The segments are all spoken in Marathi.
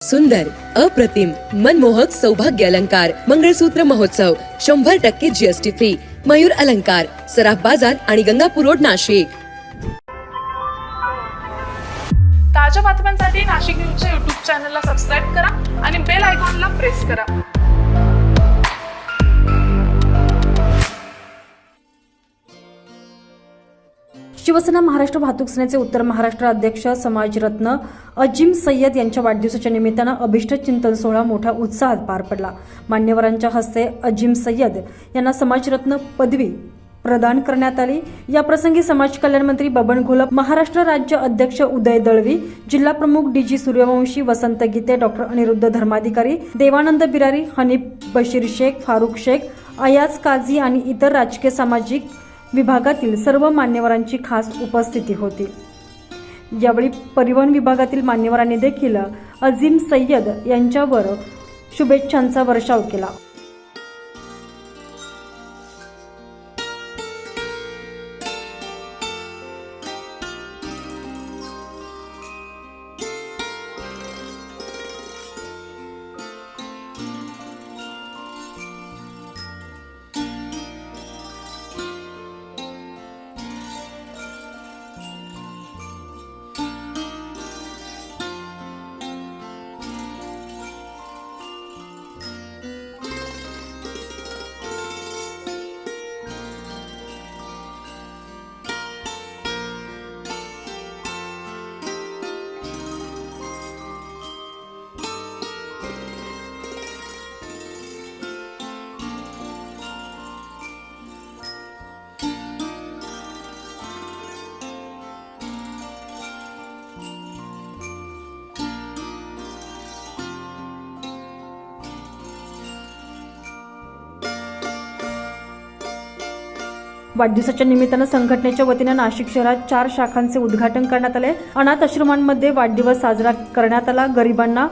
सुंदर, अप्रतिम, मनमोहक सौभाग्य अलंकार मंगळसूत्र महोत्सव 100% जीएसटी फ्री. मयूर अलंकार, सराफ बाजार आणि गंगापूर रोड, नाशिक. ताज्या बातम्यांसाठी नाशिक न्यूजच्या YouTube चॅनलला सबस्क्राईब करा आणि बेल आयकॉनला प्रेस करा. शिवसेना महाराष्ट्र वाहतूक सेनेचे उत्तर महाराष्ट्र अध्यक्ष समाजरत्न अजीम सय्यद यांच्या वाढदिवसाच्या निमित्तानं अभिष्ट चिंतन सोहळा मोठ्या उत्साहात पार पडला. मान्यवरांच्या हस्ते अजीम सय्यद यांना समाजरत्न पदवी प्रदान करण्यात आली. या प्रसंगी समाज कल्याण मंत्री बबन घोलप, महाराष्ट्र राज्य अध्यक्ष उदय दळवी, जिल्हा प्रमुख डीजी सूर्यवंशी, वसंत गीते, डॉक्टर अनिरुद्ध धर्माधिकारी, देवानंद बिरारी, हनीफ बशीर शेख, फारुख शेख, अयाज काझी आणि इतर राजकीय सामाजिक विभागातील सर्व मान्यवरांची खास उपस्थिती होती. यावेळी परिवहन विभागातील मान्यवरांनी देखील अजीम सय्यद यांच्यावर शुभेच्छांचा वर्षाव केला. वाढदिवसाच्या निमित्तानं संघटनेच्या वतीनं नाशिक शहरात 4 शाखांचे उद्घाटन करण्यात आले. अनाथ आश्रमांमध्ये वाढदिवस साजरा करण्यात आला. गरिबांना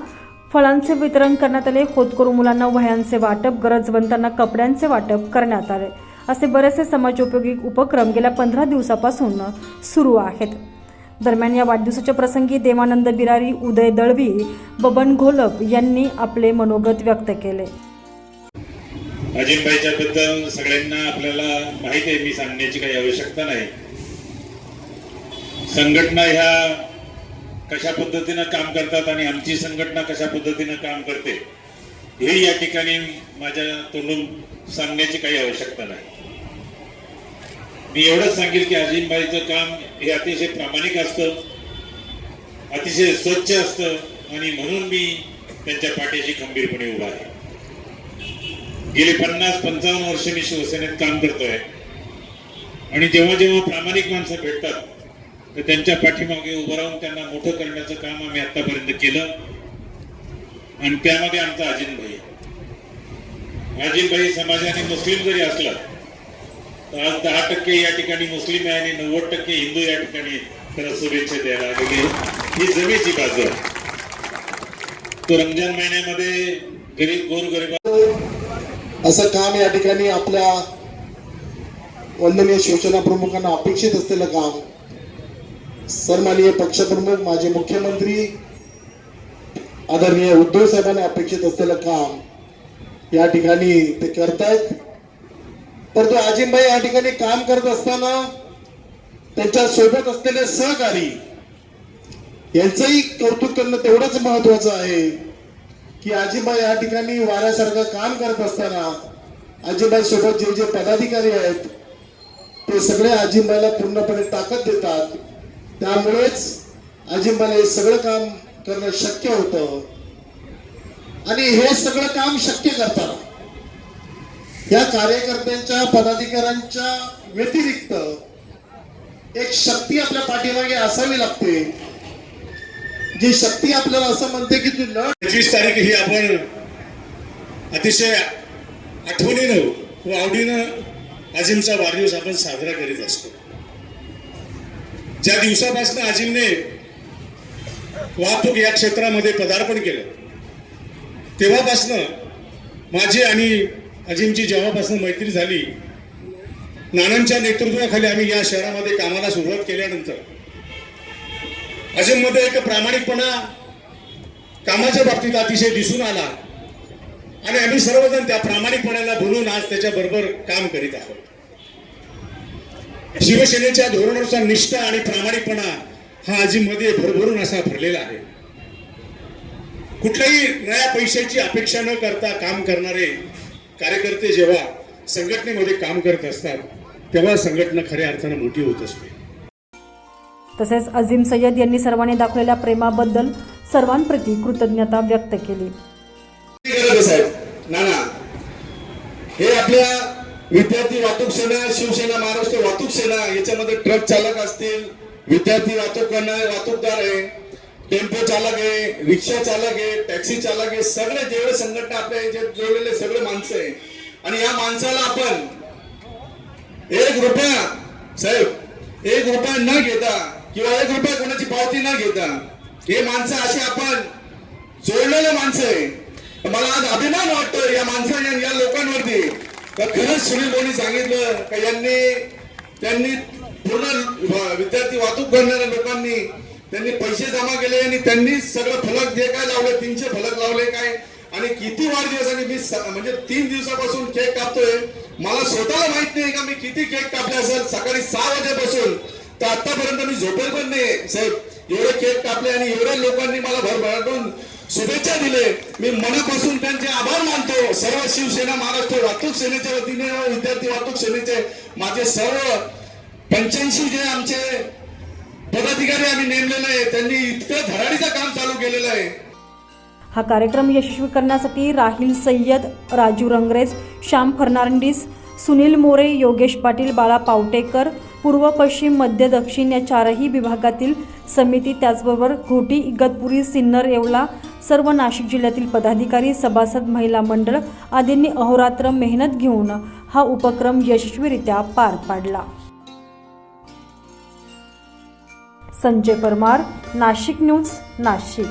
फळांचे वितरण करण्यात आले. होतकरू मुलांना वह्यांचे वाटप, गरजवंतांना कपड्यांचे वाटप करण्यात आले. असे बरेचसे समाजोपयोगी उपक्रम गेल्या 15 दिवसापासून सुरू आहेत. दरम्यान या वाढदिवसाच्या प्रसंगी देवानंद बिरारी, उदय दळवी, बबन घोलप यांनी आपले मनोगत व्यक्त केले. अजिमभाईच्या बद्दल सगळ्यांना आपल्याला माहिती आहे, मी सांगण्याची काही आवश्यकता नाही. संघटना ह्या कशा पद्धतीनं काम करतात आणि आमची संघटना कशा पद्धतीनं काम करते हे या ठिकाणी माझ्या तोंडून सांगण्याची काही आवश्यकता नाही. मी एवढंच सांगेल की अजिमभाईचं काम हे अतिशय प्रामाणिक असतं, अतिशय स्वच्छ असतं आणि म्हणून मी त्यांच्या पाठीशी खंबीरपणे उभा आहे. गेले 50-55 वर्ष मी शिवसेनेत काम करतोय आणि जेव्हा जेव्हा प्रामाणिक माणसं भेटतात तर त्यांच्या पाठीमागे उभं राहून त्यांना मोठं करण्याचं काम आम्ही आतापर्यंत केलं आणि त्यामध्ये आमचा अजिमभाई समाजाने मुस्लिम जरी असला तर आज 10% या ठिकाणी मुस्लिम आहे आणि 90% हिंदू या ठिकाणी त्याला शुभेच्छा द्यायला लागले. ही जमेची बाजू आहे. तो रमजान महिन्यामध्ये गरीब गोरगरीब असं काम या ठिकाणी आपल्या वंदनीय शिवसेना प्रमुखांना अपेक्षित असलेलं काम, सन्माननीय पक्षप्रमुख माजी मुख्यमंत्री आदरणीय उद्धव साहेबांना अपेक्षित असलेलं काम या ठिकाणी ते करतायत. परंतु अजिमभाई या ठिकाणी काम करत असताना त्यांच्या सोबत असलेले सहकारी यांचंही कौतुक करणं तेवढंच महत्वाचं आहे की अजिमभाई या ठिकाणी वाऱ्यासारखं काम करत असताना अजिमभाई सोबत जे जे पदाधिकारी आहेत ते सगळे अजिमभाईला पूर्णपणे ताकद देतात. त्यामुळेच अजिमभाईला हे सगळं काम करणं शक्य होतं आणि हे सगळं काम शक्य करताना या कार्यकर्त्यांच्या पदाधिकाऱ्यांच्या व्यतिरिक्त एक शक्ती आपल्या पाठीमागे असावी लागते. जी शक्ती आपल्याला असं म्हणते की तू लढ. 25 तारीख ही आपण अतिशय आठवणीनं व आवडीनं अजिमचा वाढदिवस आपण साजरा करीत असतो. ज्या दिवसापासून अजिमने वाहतूक या क्षेत्रामध्ये पदार्पण केलं तेव्हापासून माझी आणि अजिमची जेव्हापासून मैत्री झाली, नानांच्या नेतृत्वाखाली आम्ही या शहरामध्ये कामाला सुरुवात केल्यानंतर अजिममध्ये एक प्रामाणिकपणा, कामाच्या बाबतीत अतिशय दिसून आला आणि आम्ही सर्वजण त्या प्रामाणिकपणाला बोलून आज त्याच्याबरोबर काम करीत आहोत. शिवसेनेच्या धोरणानुसार निष्ठा आणि प्रामाणिकपणा हा अजिममध्ये भरभरून असा भरलेला आहे. कुठल्याही नया पैशाची अपेक्षा न करता काम करणारे कार्यकर्ते जेव्हा संघटनेमध्ये काम करत असतात तेव्हा संघटना खऱ्या अर्थानं मोठी होत असते. तसेच अजीम सय्यद यांनी सर्वांनी दाखवलेल्या प्रेमाबद्दल सर्वांप्रती कृतज्ञता व्यक्त केली. साहेब नाना हे आपल्या विद्यार्थी वाहतूक सेना, शिवसेना, महाराष्ट्र वाहतूक सेना याच्यामध्ये ट्रक चालक असतील, विद्यार्थी वाहतूक करणारे वाहतूकदार आहे, टेम्पो चालक आहे, रिक्षा चालक आहे, टॅक्सी चालक आहे, सगळे जेवढे संघटना आपल्या याच्यात जोडलेले सगळे माणसं आहे. आणि या माणसाला आपण 1 रुपया साहेब 1 रुपया न घेता किंवा 1 रुपया कोणाची पावती न घेता हे माणसं अशी आपण जोडलेले माणसं आहे. मला आज अभिमान वाटतो या माणसाने या लोकांवरती. खरंच सुनील भाऊंनी सांगितलं का त्यांनी पूर्ण विद्यार्थी वाहतूक करणाऱ्या लोकांनी त्यांनी पैसे जमा केले आणि त्यांनी सगळं फलक जे काय लावले 300 फलक लावले काय आणि किती वाढदिवस. आणि मी म्हणजे 3 दिवसापासून केक कापतोय. मला स्वतःला माहित नाही का मी किती केक कापले असेल. सकाळी 6 वाजेपासून तर आतापर्यंत मी झोपेल पण नाही साहेब. एवढे केक कापले आणि एवढ्या लोकांनी मला भरभराटून शुभेच्छा दिले. मी मनापासून त्यांचे आभार मानतो. सर्व शिवसेना महाराष्ट्र वाहतूक सेनेच्या वतीने विद्यार्थी वाहतूक सेनेचे माझे सर्व 85 जे आमचे पदाधिकारी आम्ही नेमलेले आहे त्यांनी इतकं धडाडीचं काम चालू केलेलं आहे. हा कार्यक्रम यशस्वी करण्यासाठी राहिल सय्यद, राजू रंगरेज, श्याम फर्नांडिस, सुनील मोरे, योगेश पाटील, बाळा पावटेकर, पूर्व, पश्चिम, मध्य, दक्षिण या 4ही विभागातील समिती, त्याचबरोबर घोटी, इगतपुरी, सिन्नर, येवला सर्व नाशिक जिल्ह्यातील पदाधिकारी, सभासद, महिला मंडळ आदींनी अहोरात्र मेहनत घेऊन हा उपक्रम यशस्वीरित्या पार पाडला. संजय परमार, नाशिक न्यूज, नाशिक.